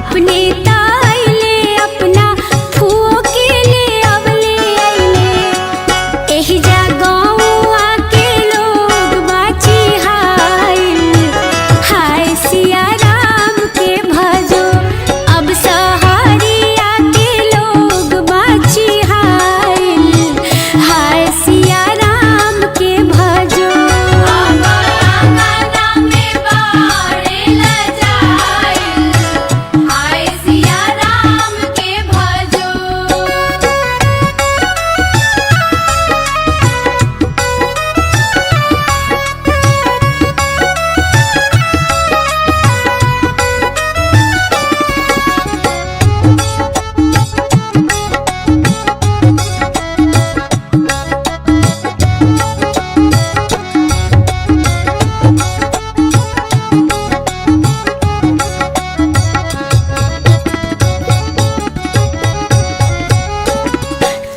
अपने ताइले अपना फुओ के ले अवले अइले एही जा गौआ के लोग बाची हाइल हाय सिया राम के भजो अब सहारिया के लोग बाची हाइल हाय सिया राम के भजो हाय सिया राम के भजो।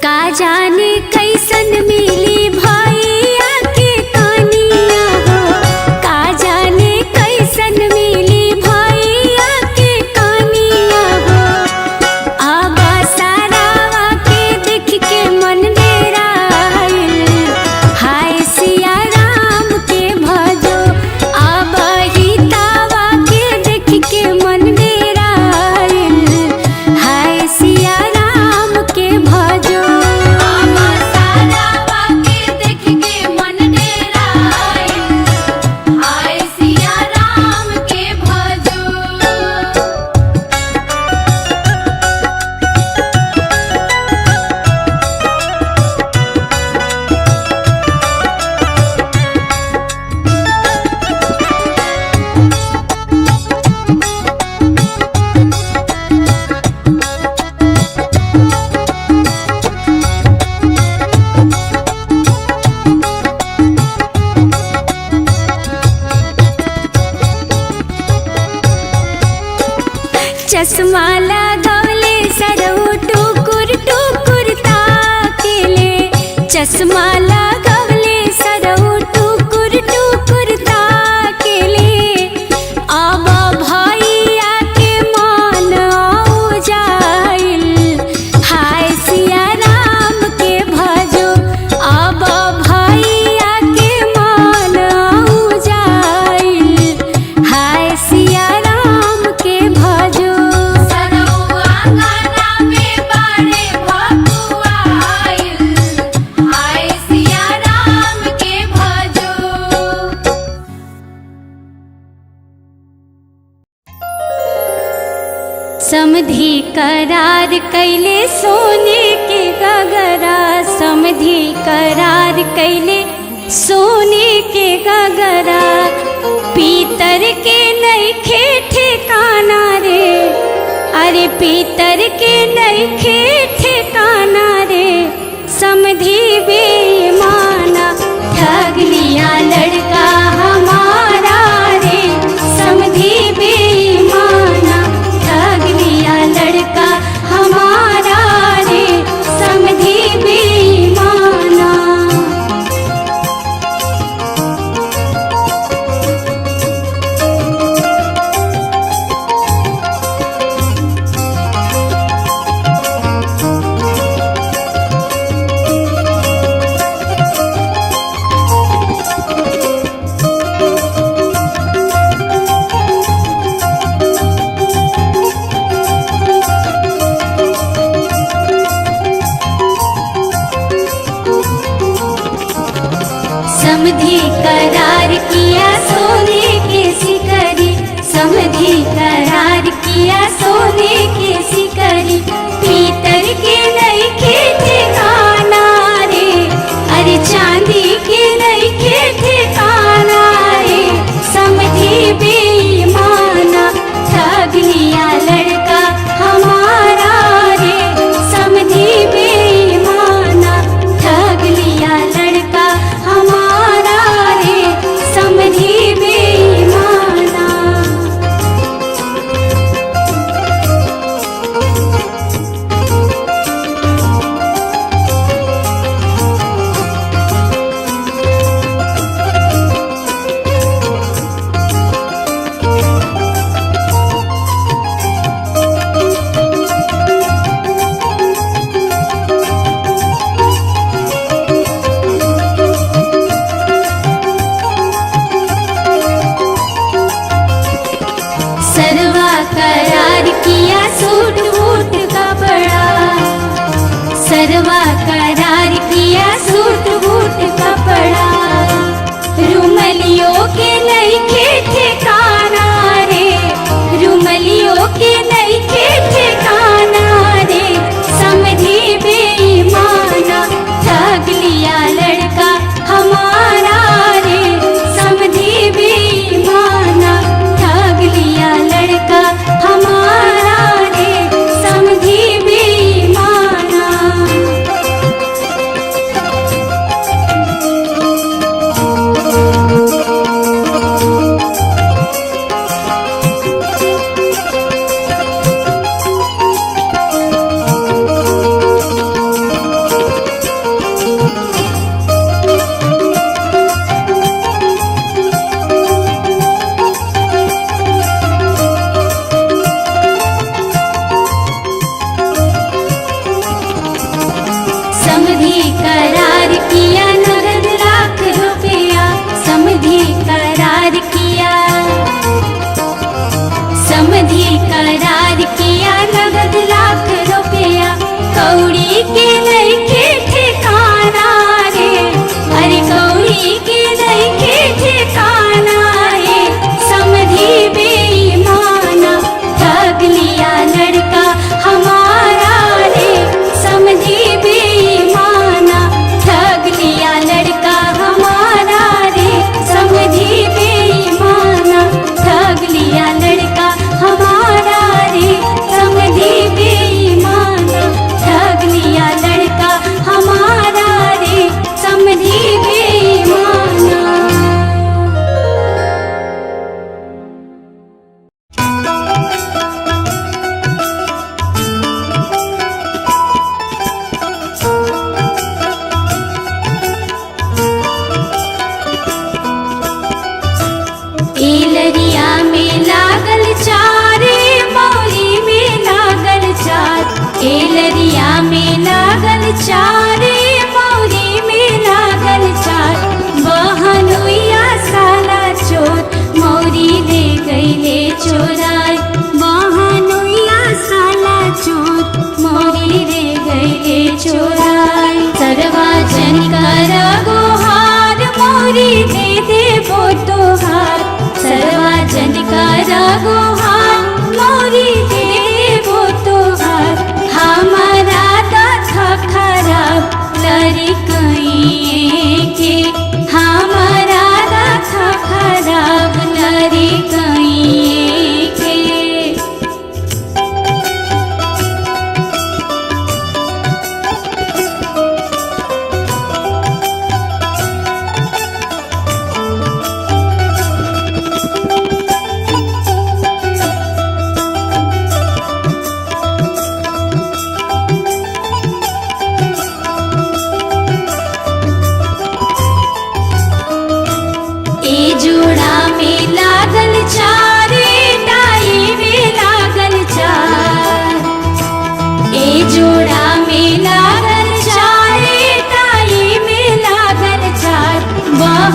का जाने कैसन मिली भैया के कनिया हो का जाने कैसन मिली भैया के कनिया हो अब सारावा के देख के मन डेराइल हाय सिया राम के भजो अब हितावा के देख के मन डेराइल हाय सिया राम के भजो सारावा के देख के मन डेराइल हाय सिया राम के भजो। चश्मा लगवले सरऊ टुकुर टुकुर ताकेले चश्मा लगवले सरऊ टुकुर टुकुर ताकेले अब भैया के मन औ जाइल हाय सिया राम के भजो अब भैया के मन औ जाइल हाय सिया राम के भजो सरौआ गाना में बाड़े भकुआइल हाय सिया राम के भजो। समधी करार कैले सोने के गगरा समधी करार कैले सोने के गगरा पीतर के नइखे ठिकाना रे अरे पीतर के नइखे ठिकाना रे समधी बेईमाना ठग लिया लड़का हमारा रे समधी बेईमाना ठग लिया लड़का हमारा रे समधी बेईमाना।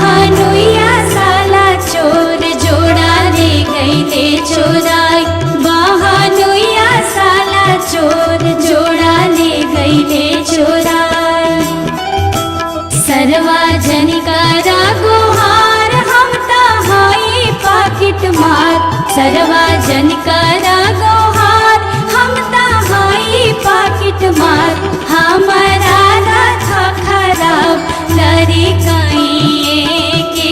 बहनुइया साला चोर जोड़ा ले गईले चोराई बहनुइया साला चोर जोड़ा ले गईले चोराई सर्वजनिकारा गुहार हम तहाई पाकिट मार सर्वजनिकारा गुहार हम तहाई पाकिट मार हमारा राधा खराब लरी कहीं के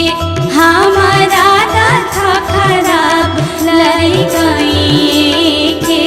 हमारा राधा खराब लरी कहीं के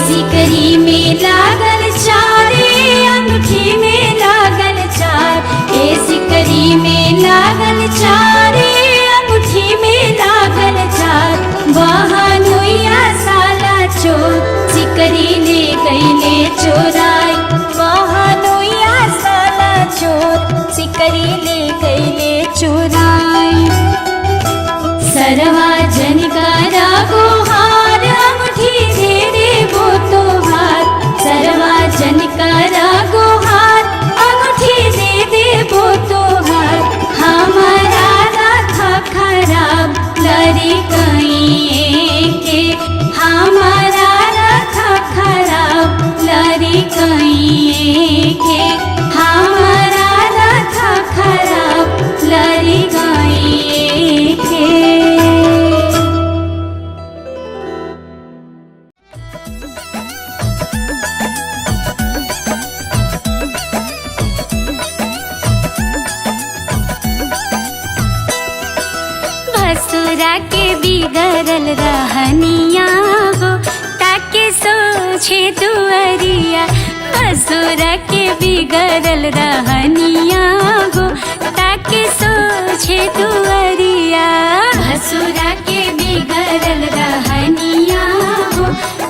सिकरी में लागल चारे अंगूठी में लागल चार ए सिकरी में लागल चारे अंगूठी में लागल चार बहनुइया साला चोर सिकरी ले गईले चोराई बहनुइया साला चोर सिकरी ले गईले चोराई सर्वजनिकारा गुहार अंगूठी दे देबो तोहार सर्वजनिकारा गुहार अंगूठी दे देबो तोहार हमारा राधा खराब लरी कहीं के हमारा राधा खराब लरी कहीं के हमारा राधा खराब लरी कहीं के भसुरा के बिगड़ल रहनिया हो ताके सोचे दुअरिया भसुरा के बिगड़ल रहनिया हो ताके सोचे दुअरिया भसुरा के बिगड़ल रहनिया हो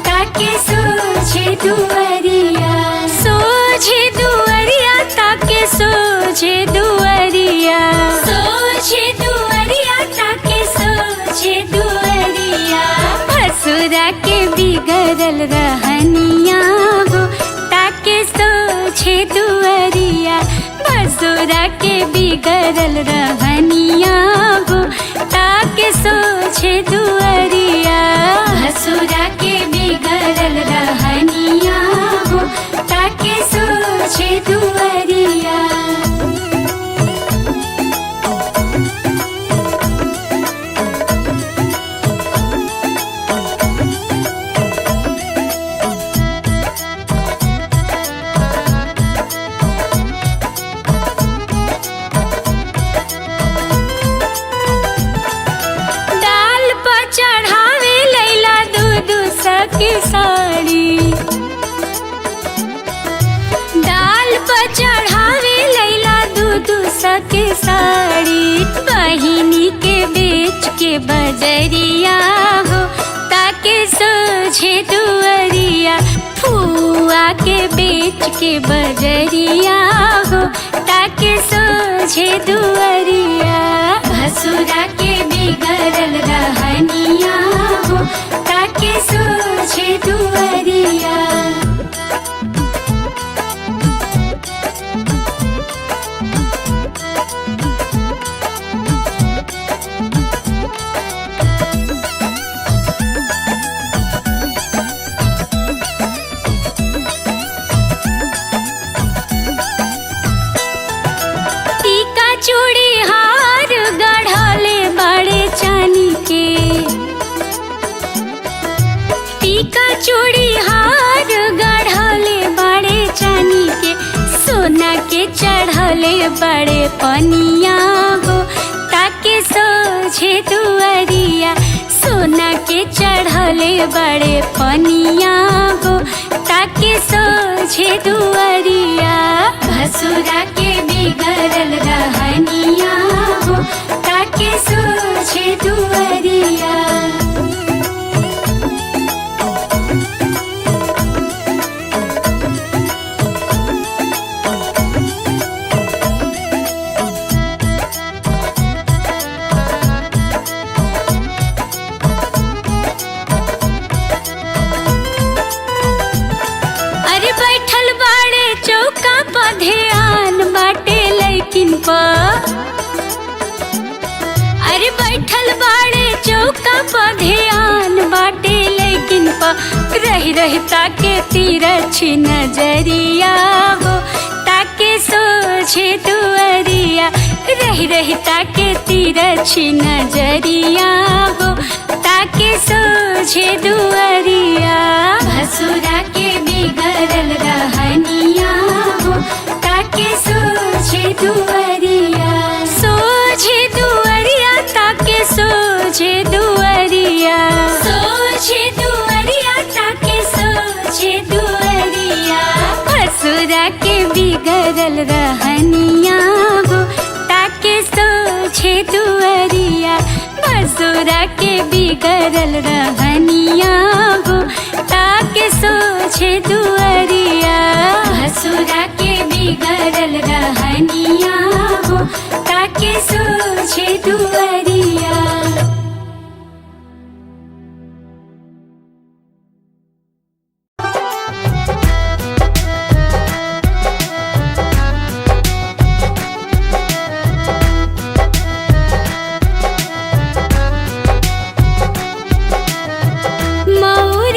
ताके सोचे दुअरिया सोचे दुअरिया ताके सोचे दुअरिया सोचे दुअरिया ताके सोचे दुअरिया भसुरा के बिगड़ल रहनिया हो ताके सोचे दुअरिया भसुरा के बिगड़ल रहनिया हो ताके सोचे दुअरिया भसुरा के बिगड़ल रहनिया हो ताके सोचे दुअरिया साड़ी दाल पर चढ़ावे लैला दूधू सके साड़ी बहिनी के बेच के बजरिया हो ताके सोझे दुअरिया फुआ के बेच के बजरिया हो ताके सोझे दुअरिया भसुरा के बिगड़ल रहनिया हो ताके सोझे दुअरिया चूड़ी हार गढ़ले बड़े चानी के टीका चूड़ी हार गढ़ले बड़े चानी के सोना के चढ़ले बड़े पनिया हो ताके सोझे दुअरिया सोना के चढ़ले बड़े पनिया हो ताके सोझे दुअरिया भसुरा के बिगड़ल सोझे दुअरिया। अरे बैठल बाड़े चौका पर ध्यान बाटे लैकिन पर। अरे बैठल बाड़े चौका पर ध्यान बाटे लैकिन पर। रही रही ताके तिरछी नजरिया हो ताके सोझे दुअरिया। रही रही ताके तिरछी नजरिया हो ताके सोझे दुअरिया। भसुरा के बिगड़ल रहनिया हो ताके सोझे दुअरिया। सोझे दुअरिया ताके सोझे दुअरिया। सोझे दुअरिया ताके सोझे दुअरिया। भसुरा के बिगड़ल रहनिया हो ताके सोझे दुअरिया। भसुरा के बिगड़ल रहनिया हो ताके सोझे दुअरिया। भसुरा के बिगड़ल रहनिया हो ताके सोझे दुअरिया। मऊ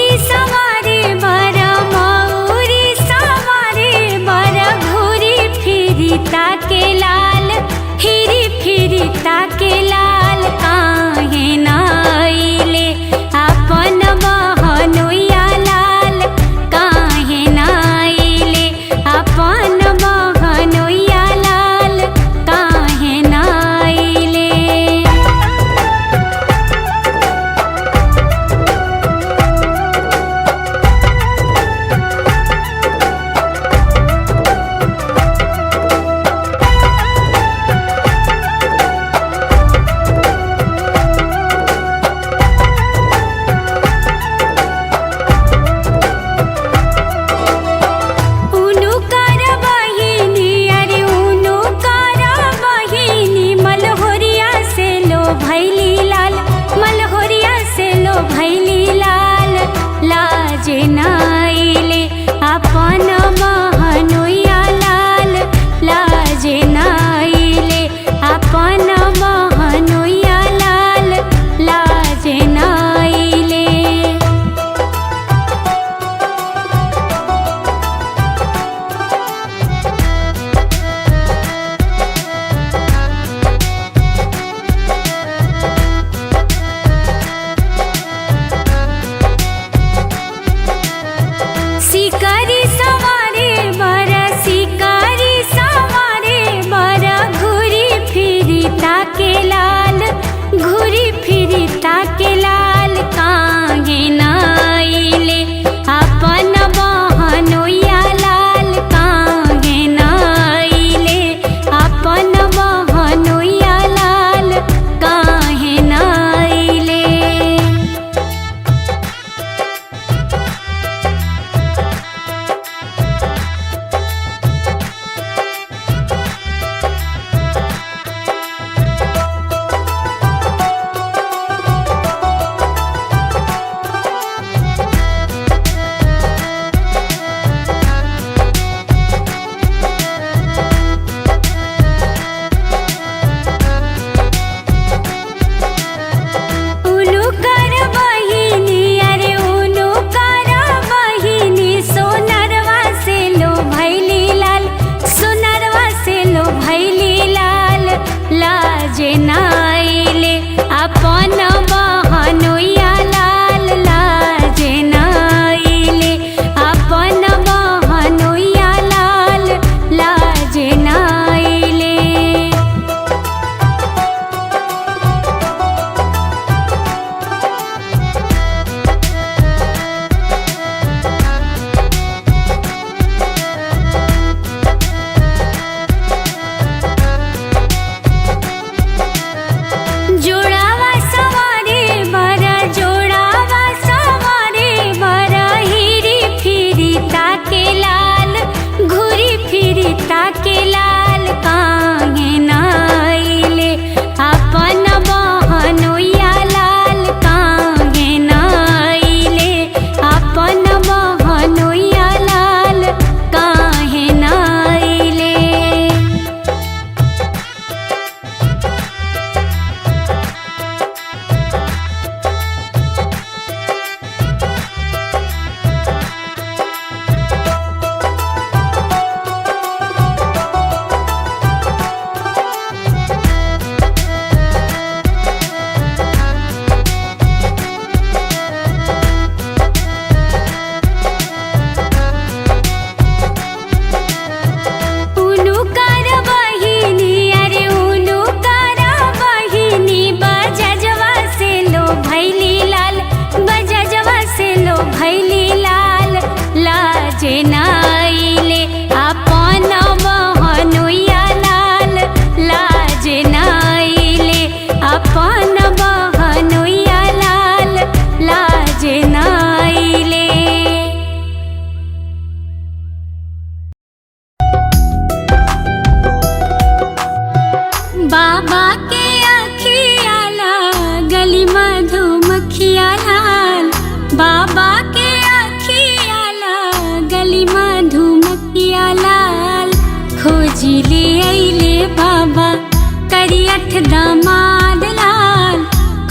दामाद लाल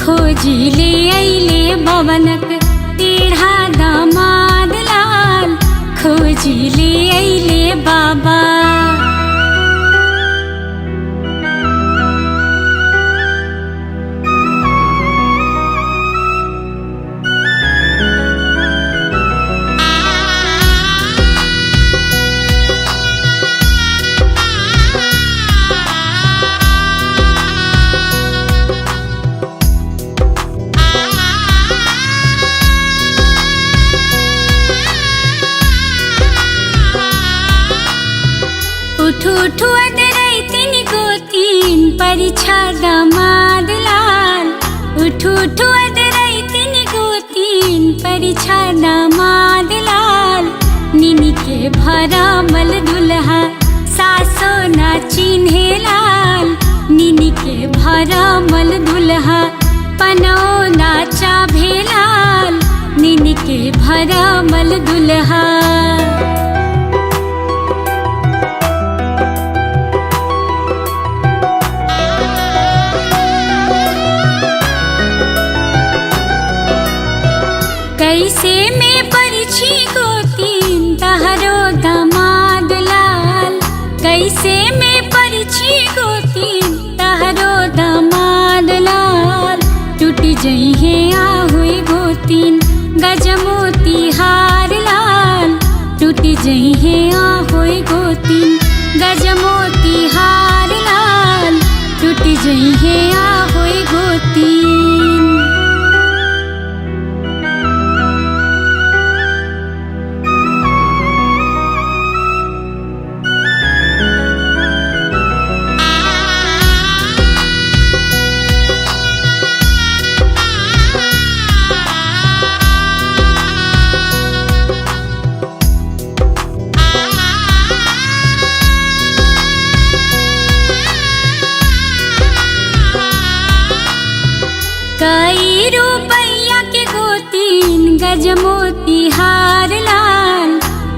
खोजी ले अइले बवनक टेढ़ा दामाद लाल खोजी ले अइले बाबा। उठू अदरैतिन गोतीन परीक्षा दामाद लाल उठू अदरैतिन गोतीन परीक्षा दामाद लाल निनी के भरमल दुल्हा सासो ना चिन्हे लाल निनी के भरमल दुल्हा पनो नाचा भेलाल निनी के भरमल दुल्हा। कैसे में परिछी गोतीन तहरो दामाद लाल कैसे में परिछी गोतीन तहरो दामाद लाल टूट जइहे आहुए गोतीन गजमोती हार लाल टूट जइहे आहुए गोतीन गजमोती हार लाल टूट जइहे आहुए गोतीन। कई रुपैया के गोतीन गजमोती हार लाल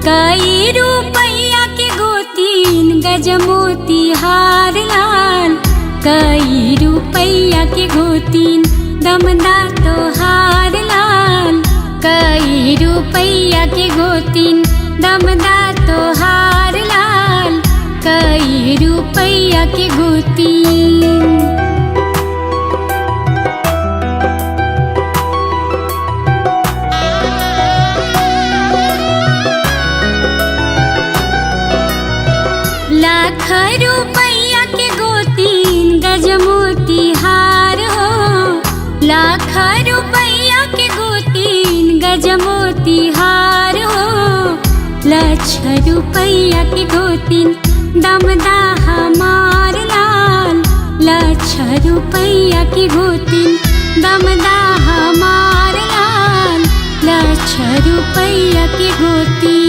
कई रुपैया के गोतीन गजमोती हार लाल कई रुपैया के गोतीन दमदा तो हार लाल कई रुपैया के गोतीन दमदा तो हार लाल कई रुपैया के गोतीन। लाख रुपैया के गोतीन गजमोती हार हो लाख रुपैया के गोतीन गजमोती हार हो लक्ष रुपैया के गोतीन दमदा हमार लाल लक्ष रुपैया के गोतीन दमदा हमार लाल लक्ष रुपैया के गोतीन।